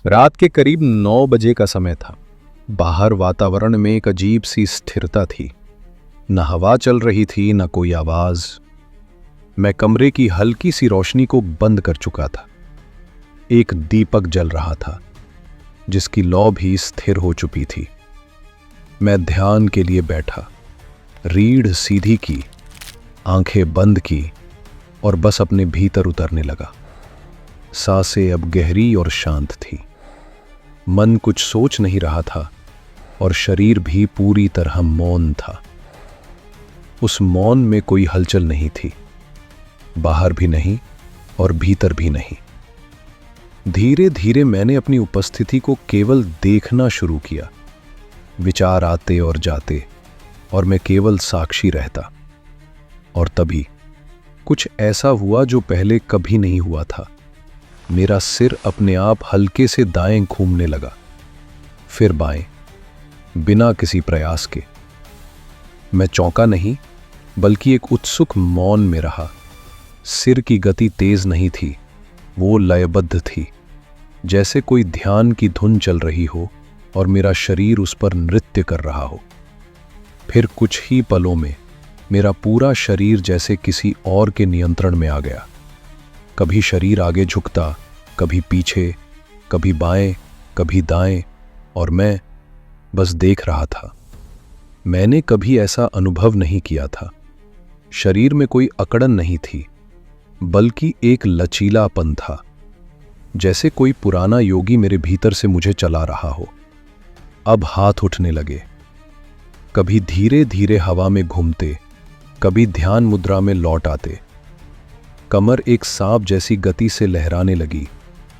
रात के करीब 9 बजे का समय था। बाहर वातावरण में एक अजीब सी स्थिरता थी। न हवा चल रही थी, न कोई आवाज। मैं कमरे की हल्की सी रोशनी को बंद कर चुका था। एक दीपक जल रहा था, जिसकी लौ भी स्थिर हो चुकी थी। मैं ध्यान के लिए बैठा, रीढ़ सीधी की, आंखें बंद की और बस अपने भीतर उतरने लगा। सांसें अब गहरी और शांत थी। मन कुछ सोच नहीं रहा था और शरीर भी पूरी तरह मौन था। उस मौन में कोई हलचल नहीं थी, बाहर भी नहीं और भीतर भी नहीं। धीरे धीरे मैंने अपनी उपस्थिति को केवल देखना शुरू किया। विचार आते और जाते और मैं केवल साक्षी रहता। और तभी कुछ ऐसा हुआ जो पहले कभी नहीं हुआ था। मेरा सिर अपने आप हल्के से दाएं घूमने लगा, फिर बाएं, बिना किसी प्रयास के। मैं चौंका नहीं, बल्कि एक उत्सुक मौन में रहा। सिर की गति तेज नहीं थी, वो लयबद्ध थी, जैसे कोई ध्यान की धुन चल रही हो और मेरा शरीर उस पर नृत्य कर रहा हो। फिर कुछ ही पलों में मेरा पूरा शरीर जैसे किसी और के नियंत्रण में आ गया। कभी शरीर आगे झुकता, कभी पीछे, कभी बाएं, कभी दाएं, और मैं बस देख रहा था। मैंने कभी ऐसा अनुभव नहीं किया था। शरीर में कोई अकड़न नहीं थी, बल्कि एक लचीलापन था, जैसे कोई पुराना योगी मेरे भीतर से मुझे चला रहा हो। अब हाथ उठने लगे, कभी धीरे धीरे हवा में घूमते, कभी ध्यान मुद्रा में लौट आते। कमर एक सांप जैसी गति से लहराने लगी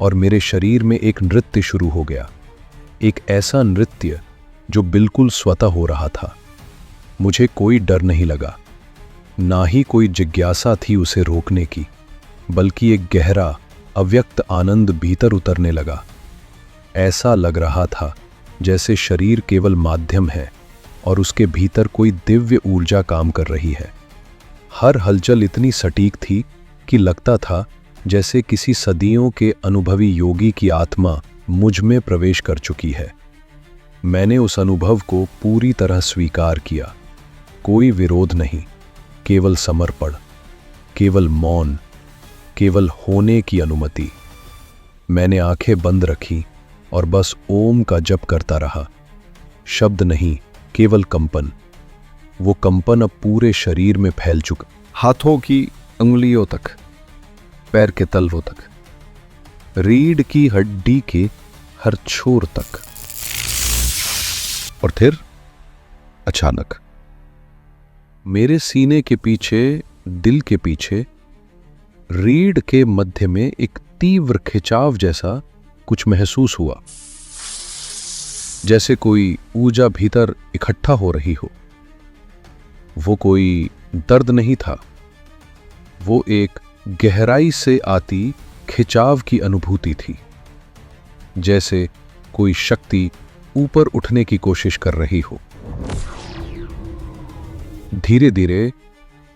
और मेरे शरीर में एक नृत्य शुरू हो गया। एक ऐसा नृत्य जो बिल्कुल स्वतः हो रहा था। मुझे कोई डर नहीं लगा, ना ही कोई जिज्ञासा थी उसे रोकने की, बल्कि एक गहरा अव्यक्त आनंद भीतर उतरने लगा। ऐसा लग रहा था जैसे शरीर केवल माध्यम है और उसके भीतर कोई दिव्य ऊर्जा काम कर रही है। हर हलचल इतनी सटीक थी कि लगता था जैसे किसी सदियों के अनुभवी योगी की आत्मा मुझ में प्रवेश कर चुकी है। मैंने उस अनुभव को पूरी तरह स्वीकार किया। कोई विरोध नहीं, केवल समर्पण, केवल मौन, केवल होने की अनुमति। मैंने आंखें बंद रखी और बस ओम का जप करता रहा। शब्द नहीं, केवल कंपन। वो कंपन अब पूरे शरीर में फैल चुका, हाथों की अंगुलियों तक, पैर के तलवों तक, रीढ़ की हड्डी के हर छोर तक। और फिर अचानक मेरे सीने के पीछे, दिल के पीछे, रीढ़ के मध्य में एक तीव्र खिंचाव जैसा कुछ महसूस हुआ, जैसे कोई ऊर्जा भीतर इकट्ठा हो रही हो। वो कोई दर्द नहीं था, वो एक गहराई से आती खिंचाव की अनुभूति थी, जैसे कोई शक्ति ऊपर उठने की कोशिश कर रही हो। धीरे धीरे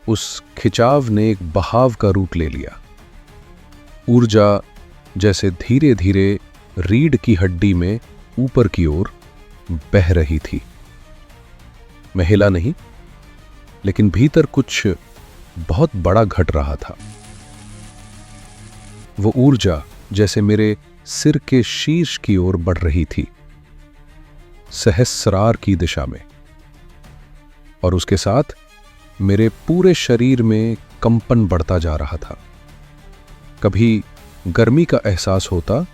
उस खिंचाव ने एक बहाव का रूप ले लिया। ऊर्जा जैसे धीरे धीरे रीढ़ की हड्डी में ऊपर की ओर बह रही थी। मैं हिला नहीं, लेकिन भीतर कुछ बहुत बड़ा घट रहा था। वो ऊर्जा जैसे मेरे सिर के शीर्ष की ओर बढ़ रही थी, सहस्रार की दिशा में, और उसके साथ मेरे पूरे शरीर में कंपन बढ़ता जा रहा था। कभी गर्मी का एहसास होता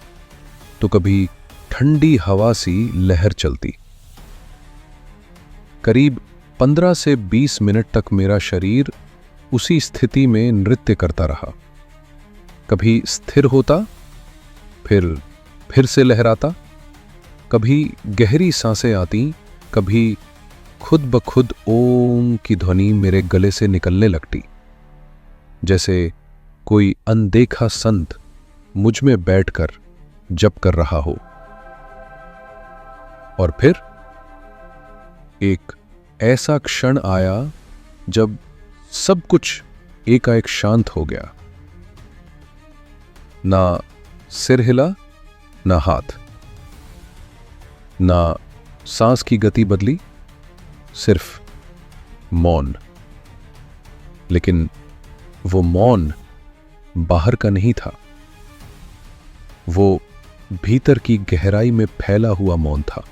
तो कभी ठंडी हवा सी लहर चलती। करीब 15 से 20 मिनट तक मेरा शरीर उसी स्थिति में नृत्य करता रहा। कभी स्थिर होता, फिर से लहराता। कभी गहरी सांसें आती, कभी खुद ब खुद ओम की ध्वनि मेरे गले से निकलने लगती, जैसे कोई अनदेखा संत मुझ में बैठकर जप कर रहा हो। और फिर एक ऐसा क्षण आया जब सब कुछ एकाएक शांत हो गया। ना सिर हिला, ना हाथ, ना सांस की गति बदली, सिर्फ मौन। लेकिन वो मौन बाहर का नहीं था, वो भीतर की गहराई में फैला हुआ मौन था।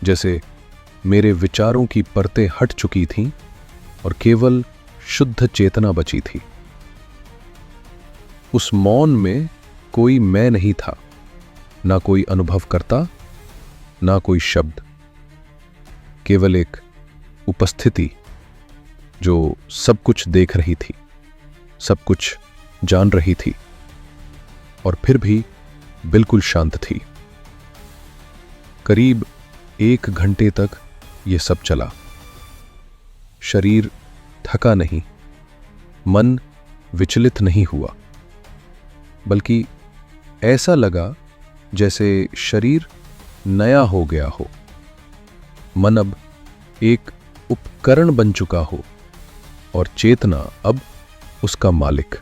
जैसे मेरे विचारों की परतें हट चुकी थीं और केवल शुद्ध चेतना बची थी। उस मौन में कोई मैं नहीं था, ना कोई अनुभव करता, ना कोई शब्द, केवल एक उपस्थिति जो सब कुछ देख रही थी, सब कुछ जान रही थी और फिर भी बिल्कुल शांत थी। करीब 1 घंटे तक ये सब चला। शरीर थका नहीं, मन विचलित नहीं हुआ, बल्कि ऐसा लगा जैसे शरीर नया हो गया हो, मन अब एक उपकरण बन चुका हो और चेतना अब उसका मालिक।